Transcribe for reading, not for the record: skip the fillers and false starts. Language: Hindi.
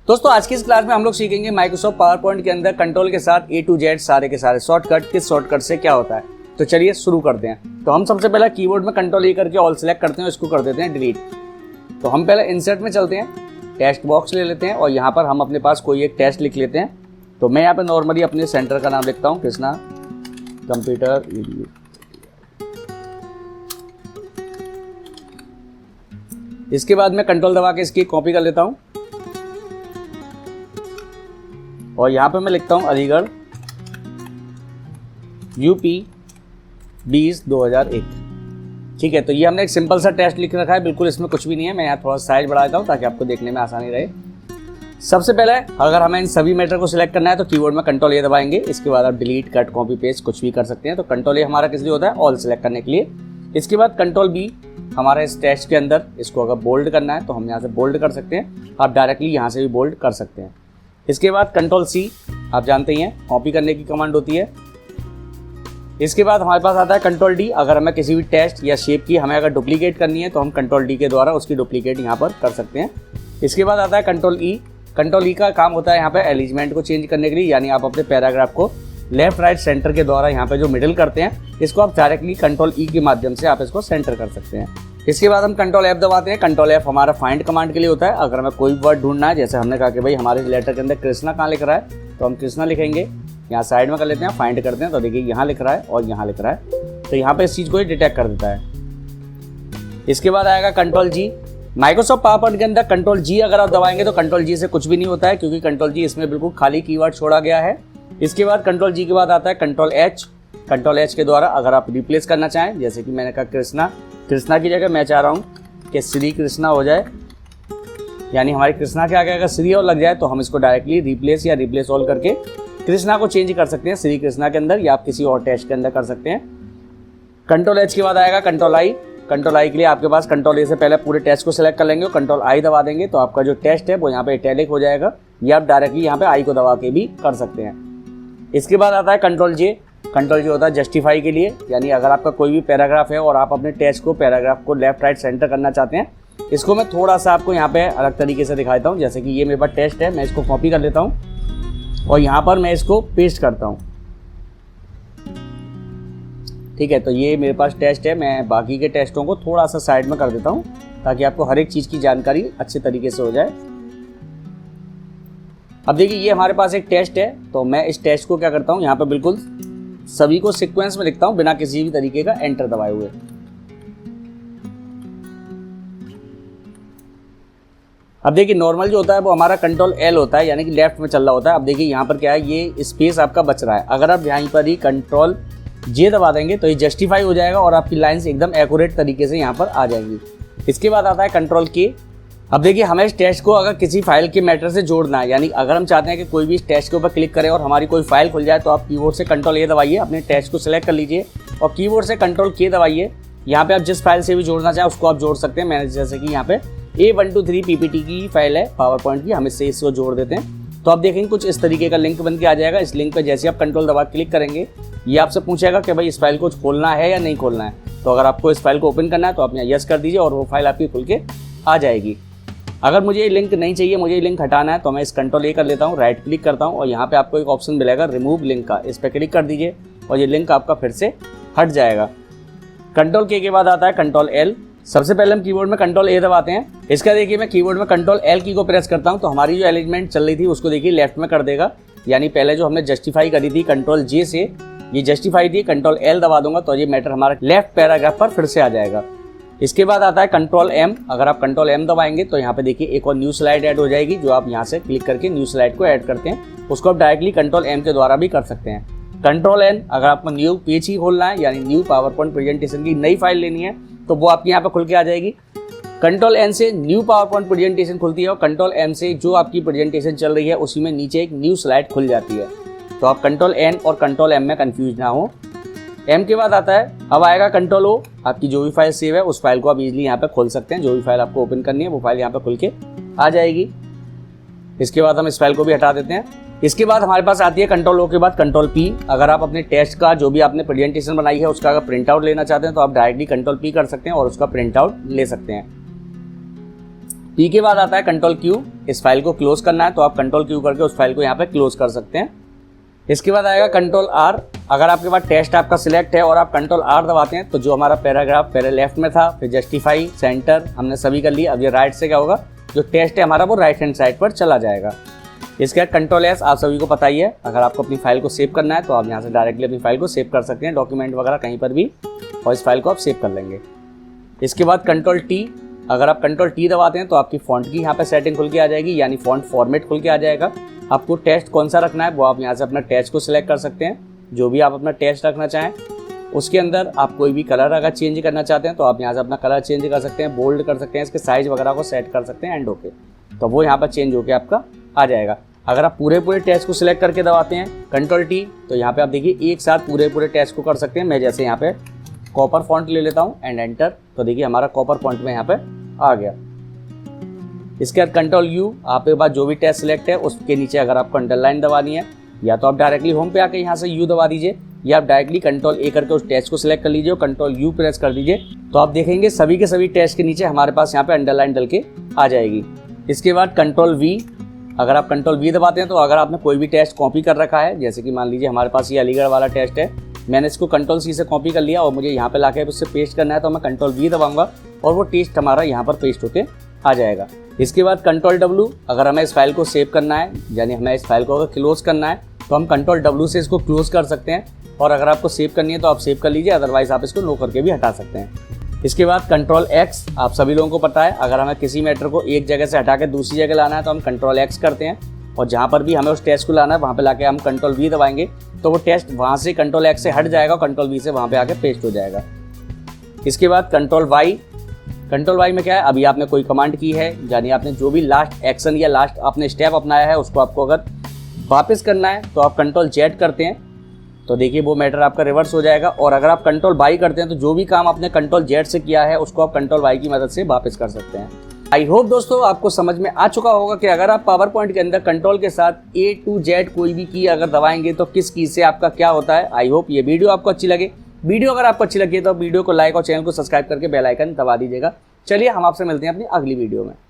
दोस्तों आज की इस क्लास में हम लोग सीखेंगे माइक्रोसॉफ्ट पावर पॉइंट के अंदर कंट्रोल के साथ A to Z सारे के सारे शॉर्टकट, किस शॉर्टकट से क्या होता है। तो चलिए शुरू करते हैं। तो हम सबसे पहले कीबोर्ड में कंट्रोल E करके ऑल सेलेक्ट करते हैं, इसको कर देते हैं डिलीट। तो हम पहले इंसर्ट में चलते हैं, टेक्स्ट बॉक्स ले लेते हैं और यहाँ पर हम अपने पास कोई एक टेक्स्ट लिख लेते हैं। तो मैं यहाँ पर नॉर्मली अपने सेंटर का नाम लिखता हूँ, कृष्णा कंप्यूटर EDU। इसके बाद मैं कंट्रोल दबा के इसकी कॉपी कर लेता हूँ और यहाँ पे मैं लिखता हूँ अलीगढ़ UP 20/2001। ठीक है, तो ये हमने एक सिंपल सा टेस्ट लिख रखा है, बिल्कुल इसमें कुछ भी नहीं है। मैं यहाँ थोड़ा साइज बढ़ा देता हूँ ताकि आपको देखने में आसानी रहे। सबसे पहले अगर हमें इन सभी मैटर को सिलेक्ट करना है तो कीबोर्ड में कंट्रोल A दबाएंगे। इसके बाद आप डिलीट, कट, कॉपी, पेस्ट कुछ भी कर सकते हैं। तो कंट्रोल A हमारा किस लिए होता है, ऑल सेलेक्ट करने के लिए। इसके बाद कंट्रोल B हमारा इस टेक्स्ट के अंदर इसको अगर बोल्ड करना है तो हम यहाँ से बोल्ड कर सकते हैं। आप डायरेक्टली यहाँ से भी बोल्ड कर सकते हैं। इसके बाद कंट्रोल C आप जानते ही हैं, कॉपी करने की कमांड होती है। इसके बाद हमारे पास आता है कंट्रोल D। अगर हमें किसी भी टेक्स्ट या शेप की हमें अगर डुप्लीकेट करनी है तो हम कंट्रोल D के द्वारा उसकी डुप्लीकेट यहाँ पर कर सकते हैं। इसके बाद आता है कंट्रोल E। कंट्रोल E का काम होता है यहाँ पे अरेंजमेंट को चेंज करने के लिए, यानी आप अपने पैराग्राफ को लेफ्ट राइट सेंटर के द्वारा यहाँ पे जो मिडिल करते हैं इसको आप डायरेक्टली कंट्रोल E के माध्यम से आप इसको सेंटर कर सकते हैं। इसके बाद हम कंट्रोल F दबाते हैं। कंट्रोल F हमारा फाइंड कमांड के लिए होता है। अगर हमें कोई वर्ड ढूंढना है, जैसे हमने कहा कि भाई हमारे लेटर के अंदर कृष्णा कहाँ लिख रहा है, तो हम कृष्णा लिखेंगे। यहाँ साइड में कर लेते हैं, फाइंड करते हैं तो देखिए यहाँ लिख रहा है और यहाँ लिख रहा है, तो यहाँ पे इस चीज़ को ही डिटेक्ट कर देता है। इसके बाद आएगा control G। Microsoft power point के अंदर कंट्रोल G अगर आप दबाएंगे तो कंट्रोल G से कुछ भी नहीं होता है, क्योंकि कंट्रोल G इसमें बिल्कुल खाली कीवर्ड छोड़ा गया है। इसके बाद कंट्रोल G के बाद आता है कंट्रोल H। कंट्रोल H के द्वारा अगर आप रिप्लेस करना चाहें, जैसे कि मैंने कहा कृष्णा की जगह मैं चाह रहा हूँ कि श्री कृष्णा हो जाए, यानी हमारी कृष्णा के आगे अगर श्री और लग जाए तो हम इसको डायरेक्टली रिप्लेस या रिप्लेस ऑल करके कृष्णा को चेंज कर सकते हैं श्री कृष्णा के अंदर, या आप किसी और टेक्स्ट के अंदर कर सकते हैं। कंट्रोल H के बाद आएगा कंट्रोल I। कंट्रोल I के लिए आपके पास कंट्रोल A से पहले पूरे टेक्स्ट को सिलेक्ट कर लेंगे और कंट्रोल I दबा देंगे तो आपका जो टेक्स्ट है वो यहाँ पे इटैलिक हो जाएगा, या आप डायरेक्टली यहाँ पे I को दबा के भी कर सकते हैं। इसके बाद आता है कंट्रोल J। कंट्रोल J होता है जस्टिफाई के लिए, यानी अगर आपका कोई भी पैराग्राफ है और आप अपने टेक्स्ट को पैराग्राफ को लेफ्ट राइट सेंटर करना चाहते हैं। इसको मैं थोड़ा सा आपको यहाँ पे अलग तरीके से दिखाता हूँ। जैसे कि ये मेरे पास टेक्स्ट है, मैं इसको कॉपी कर लेता हूँ और यहाँ पर मैं इसको पेस्ट करता हूँ। ठीक है, तो ये मेरे पास टेक्स्ट है। मैं बाकी के टेक्स्टों को थोड़ा सा साइड में कर देता हूँ ताकि आपको हर एक चीज़ की जानकारी अच्छे तरीके से हो जाए। अब देखिए ये हमारे पास एक टेक्स्ट है, तो मैं इस टेक्स्ट को क्या करता हूँ, यहाँ पर बिल्कुल सभी को सीक्वेंस में लिखता हूँ बिना किसी भी तरीके का एंटर दबाए हुए। अब देखिए नॉर्मल जो होता है वो हमारा कंट्रोल L होता है, यानी कि लेफ्ट में चल रहा होता है। अब देखिए यहाँ पर क्या है, ये स्पेस आपका बच रहा है। अगर आप यहाँ पर ही कंट्रोल J दबा देंगे तो ये जस्टिफाई हो जाएगा और आपकी लाइंस एकदम एक्यूरेट तरीके से यहाँ पर आ जाएंगी। इसके बाद आता है कंट्रोल K। अब देखिए हमें इस टेक्स्ट को अगर किसी फाइल के मैटर से जोड़ना है, यानी अगर हम चाहते हैं कि कोई भी इस टेक्स्ट के ऊपर क्लिक करें और हमारी कोई फाइल खुल जाए, तो आप कीबोर्ड से कंट्रोल A दबाइए, अपने टेक्स्ट को सिलेक्ट कर लीजिए और कीबोर्ड से कंट्रोल K दबाइए। यहाँ पे आप जिस फाइल से भी जोड़ना चाहें उसको आप जोड़ सकते हैं। मैंने जैसे कि यहाँ पे A123 PPT की फाइल है पावर पॉइंट की, हम इससे इसको जोड़ देते हैं तो आप देखेंगे कुछ इस तरीके का लिंक बन के आ जाएगा। इस लिंक पर जैसे आप कंट्रोल दबा क्लिक करेंगे ये आपसे पूछेगा कि भाई इस फाइल को खोलना है या नहीं खोलना है। तो अगर आपको इस फाइल को ओपन करना है तो आप यहाँ यस कर दीजिए और वो फाइल आपकी खुल के आ जाएगी। अगर मुझे ये लिंक नहीं चाहिए, मुझे ये लिंक हटाना है, तो मैं इस कंट्रोल A कर लेता हूँ, राइट क्लिक करता हूँ और यहाँ पे आपको एक ऑप्शन मिलेगा रिमूव लिंक का, इस पर क्लिक कर दीजिए और ये लिंक आपका फिर से हट जाएगा। कंट्रोल K के बाद आता है कंट्रोल L। सबसे पहले हम कीबोर्ड में कंट्रोल A दबाते हैं। इसका देखिए मैं कीबोर्ड में कंट्रोल L की को प्रेस करता हूँ तो हमारी जो अरेंजमेंट चल रही थी उसको देखिए लेफ्ट में कर देगा, यानी पहले जो हमने जस्टिफाई करी थी कंट्रोल J से, ये जस्टिफाई थी, कंट्रोल L दबा दूंगा तो ये मैटर हमारा लेफ्ट पैराग्राफ पर फिर से आ जाएगा। इसके बाद आता है कंट्रोल M। अगर आप कंट्रोल M दबाएंगे तो यहाँ पे देखिए एक और न्यू स्लाइड ऐड हो जाएगी, जो आप यहाँ से क्लिक करके न्यू स्लाइड को ऐड करते हैं, उसको आप डायरेक्टली कंट्रोल M के द्वारा भी कर सकते हैं। कंट्रोल N अगर आपको न्यू पेज ही खोलना है, यानी न्यू पावर पॉइंट प्रेजेंटेशन की नई फाइल लेनी है, तो वो आपकी यहाँ पे खुल के आ जाएगी। कंट्रोल N से न्यू पावर पॉइंट प्रेजेंटेशन खुलती है और कंट्रोल M से जो आपकी प्रेजेंटेशन चल रही है उसी में नीचे एक न्यू स्लाइड खुल जाती है। तो आप कंट्रोल N और कंट्रोल M में कंफ्यूज ना हो। M के बाद आता है, अब आएगा कंट्रोल O। आपकी जो भी फाइल सेव है उस फाइल को आप इजीली यहाँ पे खोल सकते हैं। जो भी फाइल आपको ओपन करनी है वो फाइल यहाँ पे खुल के आ जाएगी। इसके बाद हम इस फाइल को भी हटा देते हैं। इसके बाद हमारे पास आती है कंट्रोल O के बाद कंट्रोल P। अगर आप अपने टेक्स्ट का जो भी आपने प्रेजेंटेशन बनाई है उसका अगर प्रिंट आउट लेना चाहते हैं तो आप डायरेक्टली कंट्रोल P कर सकते हैं और उसका प्रिंट आउट ले सकते हैं। P के बाद आता है कंट्रोल Q, इस फाइल को क्लोज करना है तो आप कंट्रोल Q करके उस फाइल को यहाँ पे क्लोज कर सकते हैं। इसके बाद आएगा कंट्रोल R, अगर आपके पास टेस्ट आपका सिलेक्ट है और आप कंट्रोल R दबाते हैं तो जो हमारा पैराग्राफ पहले लेफ्ट में था, फिर जस्टिफाई, सेंटर हमने सभी कर लिया। अब ये राइट से क्या होगा, जो टेस्ट है हमारा वो राइट हैंड साइड पर चला जाएगा। इसके बाद कंट्रोल S, आप सभी को पता ही है, अगर आपको अपनी फाइल को सेव करना है तो आप यहाँ से डायरेक्टली अपनी फाइल को सेव कर सकते हैं, डॉक्यूमेंट वगैरह कहीं पर भी, और इस फाइल को आप सेव कर लेंगे। इसके बाद कंट्रोल T, अगर आप कंट्रोल T दबाते हैं तो आपकी फ़ॉन्ट की यहाँ पे सेटिंग खुल के आ जाएगी, यानी फ़ॉन्ट फॉर्मेट खुल के आ जाएगा। आपको टेक्स्ट कौन सा रखना है वो आप यहाँ से अपना टेक्स्ट को सिलेक्ट कर सकते हैं, जो भी आप अपना टेक्स्ट रखना चाहें। उसके अंदर आप कोई भी कलर अगर चेंज करना चाहते हैं तो आप यहाँ से अपना कलर चेंज कर सकते हैं, बोल्ड कर सकते हैं, इसके साइज़ वगैरह को सेट कर सकते हैं एंड ओके, तो वो यहाँ पर चेंज होकर आपका आ जाएगा। अगर आप पूरे टेक्स्ट को सिलेक्ट करके दबाते हैं कंट्रोल T तो यहाँ पे आप देखिए एक साथ पूरे टेक्स्ट को कर सकते हैं। मैं जैसे यहाँ पे कॉपर फॉन्ट ले लेता हूँ एंड एंटर, तो देखिए हमारा कॉपर फॉन्ट में यहाँ पे आ गया। इसके बाद कंट्रोल U, आपके पास जो भी टेक्स्ट सिलेक्ट है उसके नीचे अगर आपको अंडरलाइन दबानी है या तो आप डायरेक्टली होम पे आके यहाँ से U दबा दीजिए, या आप डायरेक्टली कंट्रोल A करके उस टेक्स्ट को सिलेक्ट कर लीजिए और कंट्रोल U प्रेस कर दीजिए, तो आप देखेंगे सभी के सभी टेक्स्ट के नीचे हमारे पास यहाँ पे अंडरलाइन डल के आ जाएगी। इसके बाद कंट्रोल V, अगर आप कंट्रोल V दबाते हैं तो अगर आपने कोई भी टेक्स्ट कॉपी कर रखा है, जैसे कि मान लीजिए हमारे पास ये अलीगढ़ वाला टेक्स्ट है, मैंने इसको कंट्रोल C से कॉपी कर लिया और मुझे यहाँ पे लाके उससे पेस्ट करना है तो मैं कंट्रोल V दबाऊंगा और वो टेक्स्ट हमारा यहाँ पर पेस्ट होके आ जाएगा। इसके बाद कंट्रोल W, अगर हमें इस फाइल को सेव करना है, यानी हमें इस फाइल को अगर क्लोज करना है तो हम कंट्रोल W से इसको क्लोज कर सकते हैं, और अगर आपको सेव करनी है तो आप सेव कर लीजिए, अदरवाइज आप इसको नो करके भी हटा सकते हैं। इसके बाद कंट्रोल X, आप सभी लोगों को पता है अगर हमें किसी मैटर को एक जगह से हटा के दूसरी जगह लाना है तो हम कंट्रोल X करते हैं, और जहाँ पर भी हमें उस टेक्स्ट को लाना है वहाँ पे लाके हम कंट्रोल V दबाएंगे तो वो टेक्स्ट वहाँ से कंट्रोल X से हट जाएगा और कंट्रोल V से वहाँ पे आके पेस्ट हो जाएगा। इसके बाद कंट्रोल Y, कंट्रोल Y में क्या है, अभी आपने कोई कमांड की है, यानी आपने जो भी लास्ट एक्शन या लास्ट आपने स्टेप अपनाया है उसको आपको अगर वापस करना है तो आप कंट्रोल Z करते हैं, तो देखिए वो मैटर आपका रिवर्स हो जाएगा। और अगर आप कंट्रोल Y करते हैं तो जो भी काम आपने कंट्रोल Z से किया है उसको आप कंट्रोल Y की मदद से वापस कर सकते हैं। आई होप दोस्तों आपको समझ में आ चुका होगा कि अगर आप पावर पॉइंट के अंदर कंट्रोल के साथ A to Z कोई भी की अगर दबाएंगे तो किस की से आपका क्या होता है। आई होप ये वीडियो आपको अच्छी लगे। वीडियो अगर आपको अच्छी लगी तो वीडियो को लाइक और चैनल को सब्सक्राइब करके बेल आइकन दबा दीजिएगा। चलिए हम आपसे मिलते हैं अपनी अगली वीडियो में।